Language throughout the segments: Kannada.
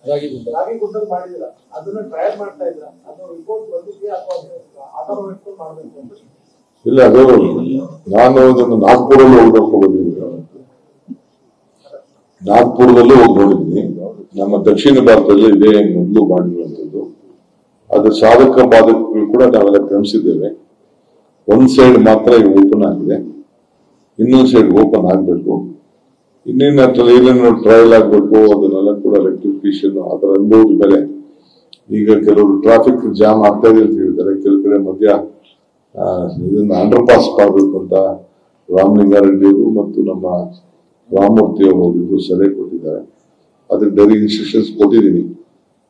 ರಾಗಿ ಗುಡ್ಡಲ್ಲಿ ಮಾಡಿದಿರ ಅದನ್ನ ಟ್ರಯಲ್ ಮಾಡ್ತಾ ಇದ್ರ ಅದು ರಿಪೋರ್ಟ್ ಬಂದಿದೆಯಾ ಅಥವಾ ಆಧಾರ ಇಟ್ಕೊಂಡು ಮಾಡಬೇಕು ಅಂತ? ಇಲ್ಲ, ಅದು ನಾನು ಅದನ್ನು ನಾಗ್ಪುರಲ್ಲಿ ಹೋಗ್ಬೇಕು ಬಂದಿದ್ದೀನಿ. ನಾಗ್ಪುರದಲ್ಲೂ ಹೋಗಿ ನೋಡಿದ್ದೀನಿ. ನಮ್ಮ ದಕ್ಷಿಣ ಭಾರತದಲ್ಲಿ ಇದೇ ಮೊದಲು ಮಾಡಿರುವಂತದ್ದು. ಅದ್ರ ಸಾಧಕ ಬಾಧಕಗಳು ಕೂಡ ನಾವೆಲ್ಲ ಕ್ರಮಿಸಿದ್ದೇವೆ. ಒಂದ್ ಸೈಡ್ ಮಾತ್ರ ಓಪನ್ ಆಗಿದೆ, ಇನ್ನೊಂದು ಸೈಡ್ ಓಪನ್ ಆಗ್ಬೇಕು. ಇನ್ನೇನು ಅದ್ರಲ್ಲಿ ಏನೇನು ಟ್ರಯಲ್ ಆಗ್ಬೇಕು ಅದನ್ನೆಲ್ಲ ಕೂಡ ರೆಕ್ಟಿಫಿಕೇಶನ್ ಅದರ ಅನುಭವದ ಮೇಲೆ. ಈಗ ಕೆಲವರು ಟ್ರಾಫಿಕ್ ಜಾಮ್ ಆಗ್ತಾ ಇದೆ ಅಂತ ಹೇಳಿದ್ದಾರೆ. ಕೆಲವು ಕಡೆ ಮಧ್ಯ ಇದನ್ನ ಅಂಡರ್ ಪಾಸ್ ಮಾಡಬೇಕು ಅಂತ ರಾಮಲಿಂಗಾರೆಡ್ಡಿಯವರು ಮತ್ತು ನಮ್ಮ ರಾಮಮೂರ್ತಿ ಅವರು ಸಲಹೆ ಕೊಟ್ಟಿದ್ದಾರೆ. ಅದಕ್ಕೆ ಡೈರಿ ಇನ್ಸ್ಟ್ರಕ್ಷನ್ಸ್ ಕೊಟ್ಟಿದ್ದೀನಿ.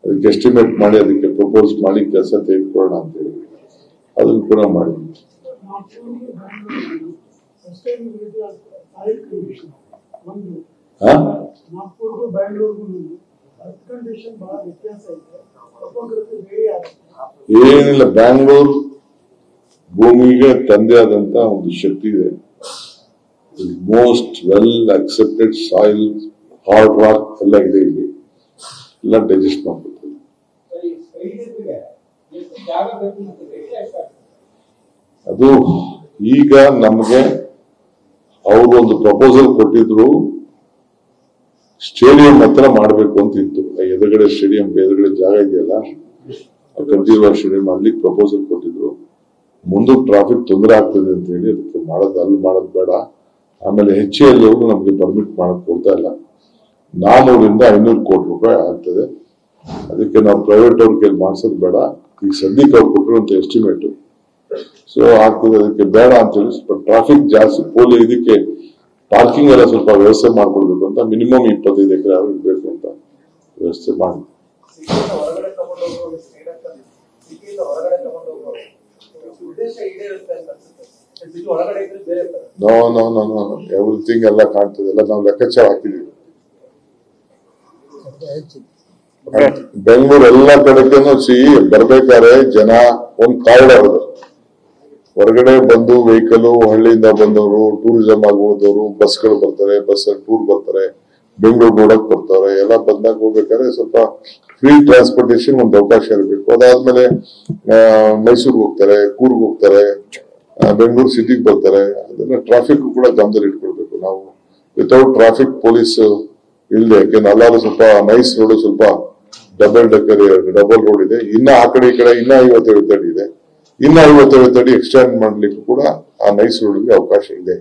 ಅದಕ್ಕೆ ಎಸ್ಟಿಮೇಟ್ ಮಾಡಿ ಅದಕ್ಕೆ ಪ್ರಪೋಸ್ ಮಾಡಿ ಕೆಲಸ ತೆಗೆದುಕೊಳ್ಳೋಣ ಅಂತ ಹೇಳಿ ಅದನ್ನು ಕೂಡ ಮಾಡಿದ್ದೀನಿ. ಏನಿಲ್ಲ, ಬ್ಯಾಂಗ್ಳೂರ್ ಭೂಮಿಗೆ ತಂದೆ ಆದಂತ ಒಂದು ಶಕ್ತಿ ಇದೆ. Most well accepted soil, hard rock ಎಲ್ಲ ಇದೆ. ಇಲ್ಲಿ ಎಲ್ಲ ಡೈಜೆಸ್ಟ್ ಮಾಡ್ಕೊಳ್ತೀವಿ. ಅದು ಈಗ ನಮ್ಗೆ ಅವರು ಒಂದು ಪ್ರಪೋಸಲ್ ಕೊಟ್ಟಿದ್ರು, ಸ್ಟೇಡಿಯಂ ಹತ್ರ ಮಾಡ್ಬೇಕು ಅಂತ ಇತ್ತು. ಎದುರುಗಡೆ ಸ್ಟೇಡಿಯಂ ಎದುರುಗಡೆ ಜಾಗ ಇದೆಯಲ್ಲ, ಕಂಠೀರವ ಸ್ಟೇಡಿಯಂ, ಅಲ್ಲಿ ಪ್ರಪೋಸಲ್ ಕೊಟ್ಟಿದ್ರು. ಮುಂದಕ್ಕೆ ಟ್ರಾಫಿಕ್ ತೊಂದರೆ ಆಗ್ತದೆ ಅಂತ ಹೇಳಿ ಅದಕ್ಕೆ ಅಲ್ಲಿ ಮಾಡೋದು ಬೇಡ. ಆಮೇಲೆ HAL ಅವರು ನಮ್ಗೆ ಪರ್ಮಿಟ್ ಮಾಡಕ್ ಕೊಡ್ತಾ ಇಲ್ಲ. 400-500 ಕೋಟಿ ರೂಪಾಯಿ ಆಗ್ತದೆ. ಅದಕ್ಕೆ ನಾವು ಪ್ರೈವೇಟ್ ಅವ್ರ ಕೈಲಿ ಮಾಡ್ಸೋದು ಬೇಡ. ಈಗ ಸದ್ಯಕ್ಕೆ ಅವ್ರು ಕೊಟ್ಟಿರುವಂತ ಎಸ್ಟಿಮೇಟ್ ಸೊ ಆಗ್ತದೆ, ಅದಕ್ಕೆ ಬೇಡ ಅಂತ ಹೇಳಿ ಸ್ವಲ್ಪ ಟ್ರಾಫಿಕ್ ಜಾಸ್ತಿ ಇದಕ್ಕೆ ಪಾರ್ಕಿಂಗ್ ಎಲ್ಲ ಸ್ವಲ್ಪ ವ್ಯವಸ್ಥೆ ಮಾಡ್ಕೊಡ್ಬೇಕು ಅಂತ ಮಿನಿಮಮ್ 25 ಎಕರೆ ಇರ್ಬೇಕು ಅಂತ ವ್ಯವಸ್ಥೆ ಮಾಡಿ. ನೋ ಎವ್ರಿಥಿಂಗ್ ಎಲ್ಲ ಕಾಣ್ತದೆ, ಎಲ್ಲ ನಾವು ಲೆಕ್ಕಾಚಾರ ಹಾಕಿದೀವಿ. ಬೆಂಗಳೂರು ಎಲ್ಲ ಕಡೆಗೂ ಬರ್ಬೇಕಾದ್ರೆ ಜನ ಒಂದ್ ಕಾರಿಡಾರ್ ಹೊರಗಡೆ ಬಂದು ವೆಹಿಕಲ್, ಹಳ್ಳಿಯಿಂದ ಬಂದವರು, ಟೂರಿಸಂ ಆಗುವುದವರು, ಬಸ್ಗಳು ಬರ್ತಾರೆ, ಬಸ್ ಟೂರ್ ಬರ್ತಾರೆ, ಬೆಂಗಳೂರು ನೋಡಕ್ ಬರ್ತಾರೆ. ಎಲ್ಲ ಬಂದಾಗ ಹೋಗ್ಬೇಕಾದ್ರೆ ಸ್ವಲ್ಪ ಫ್ರೀ ಟ್ರಾನ್ಸ್ಪೋರ್ಟೇಶನ್ ಒಂದು ಅವಕಾಶ ಇರಬೇಕು. ಅದಾದ್ಮೇಲೆ ಮೈಸೂರಿಗೆ ಹೋಗ್ತಾರೆ, ಕೂರ್ಗ್ ಹೋಗ್ತಾರೆ, ಬೆಂಗಳೂರು ಸಿಟಿಗೆ ಬರ್ತಾರೆ. ಅದನ್ನ ಟ್ರಾಫಿಕ್ ಕೂಡ ಗಮನದಲ್ಲಿ ಇಟ್ಕೊಳ್ಬೇಕು ನಾವು. ವಿತೌಟ್ ಟ್ರಾಫಿಕ್ ಪೊಲೀಸ್ ಇಲ್ಲದೆ, ಯಾಕೆಂದ್ರೆ ಎಲ್ಲಾರು ಸ್ವಲ್ಪ ನೈಸ್ ರೋಡ್, ಸ್ವಲ್ಪ ಡಬಲ್ ರೋಡ್ ಇದೆ. ಇನ್ನ ಆ ಕಡೆ ಈ ಕಡೆ ಇನ್ನ 57 ಅಡಿ ಇದೆ. ಇನ್ನ 57 ಅಡಿ ಎಕ್ಸ್ಟೆಂಡ್ ಮಾಡ್ಲಿಕ್ಕೂ ಕೂಡ ಆ ನೈಸ್ ರೋಡ್ಗೆ ಅವಕಾಶ ಇದೆ.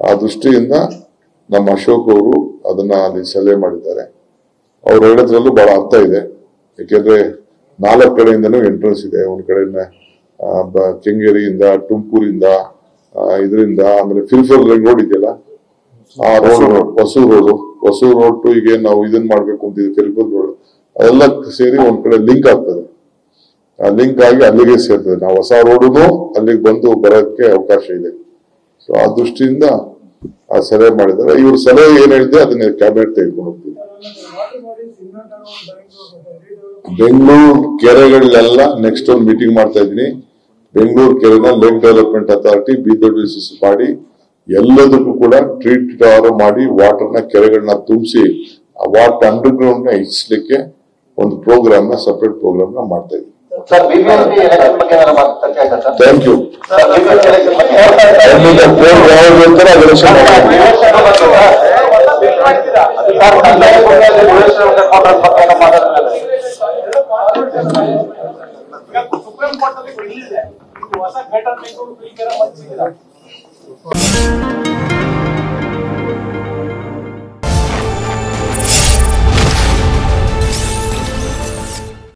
ಆ ದೃಷ್ಟಿಯಿಂದ ನಮ್ಮ ಅಶೋಕ್ ಅವರು ಅದನ್ನ ಅಲ್ಲಿ ಸಲಹೆ ಮಾಡಿದ್ದಾರೆ. ಅವ್ರು ಹೇಳೋದ್ರಲ್ಲೂ ಬಹಳ ಅರ್ಥ ಇದೆ. ಯಾಕೆಂದ್ರೆ 4 ಕಡೆಯಿಂದನೂ ಎಂಟ್ರೆನ್ಸ್ ಇದೆ. ಒಂದ್ ಕಡೆ ಕೆಂಗೇರಿಯಿಂದ, ತುಮಕೂರಿಂದ, ಇದರಿಂದ, ಆಮೇಲೆ ಫಿಲ್ಫರ್ ರೋಡ್ ಇದೆಯಲ್ಲ, ಆ ರೋಡ್, ಹೊಸೂರು ರೋಡ್ ಟು ಈಗ ನಾವು ಇದನ್ನ ಮಾಡ್ಬೇಕು ಅಂತಿದ್ವಿ, ಫಿಲ್ಫರ್ ರೋಡ್, ಅದೆಲ್ಲ ಸೇರಿ ಒಂದ್ ಕಡೆ ಲಿಂಕ್ ಆಗ್ತದೆ. ಆ ಲಿಂಕ್ ಆಗಿ ಅಲ್ಲಿಗೆ ಸೇರ್ತದೆ. ನಾವು ಹೊಸ ರೋಡುನು ಅಲ್ಲಿಗೆ ಬಂದು ಬರೋಕ್ಕೆ ಅವಕಾಶ ಇದೆ. ಸೊ ಆ ದೃಷ್ಟಿಯಿಂದ ಆ ಸಲಹೆ ಮಾಡಿದ್ದಾರೆ. ಇವ್ರ ಸಲಹೆ ಏನ್ ಹೇಳಿದೆ ಅದನ್ನ ಕ್ಯಾಬಿನೆಟ್ ತೆಗೆದುಕೊಂಡು ಹೋಗ್ತೀವಿ. ಬೆಂಗಳೂರು ಕೆರೆಗಳೆಲ್ಲ ನೆಕ್ಸ್ಟ್ ಒಂದು ಮೀಟಿಂಗ್ ಮಾಡ್ತಾ ಇದ್ದೀನಿ. ಬೆಂಗಳೂರು ಕೆರೆನ ಲೇಕ್ ಡೆವಲಪ್ಮೆಂಟ್ ಅಥಾರಿಟಿ BWCC ಮಾಡಿ ಎಲ್ಲದಕ್ಕೂ ಕೂಡ ಟ್ರೀಟ್ ಮಾಡಿ ವಾಟರ್ನ ಕೆರೆಗಳನ್ನ ತುಂಬಿಸಿ ಆ ವಾಟರ್ ಅಂಡರ್ ಗ್ರೌಂಡ್ ನ ಹೆಚ್ಚಿಸಲಿಕ್ಕೆ ಒಂದು ಸಪರೇಟ್ ಪ್ರೋಗ್ರಾಮ್ ನ ಮಾಡ್ತಾ ಇದ್ದೀವಿ. Thank you. ಸುಪ್ರೀಂ ಕೋರ್ಟ್ ಅಲ್ಲಿ ಹೊಸ ಘಟನೆ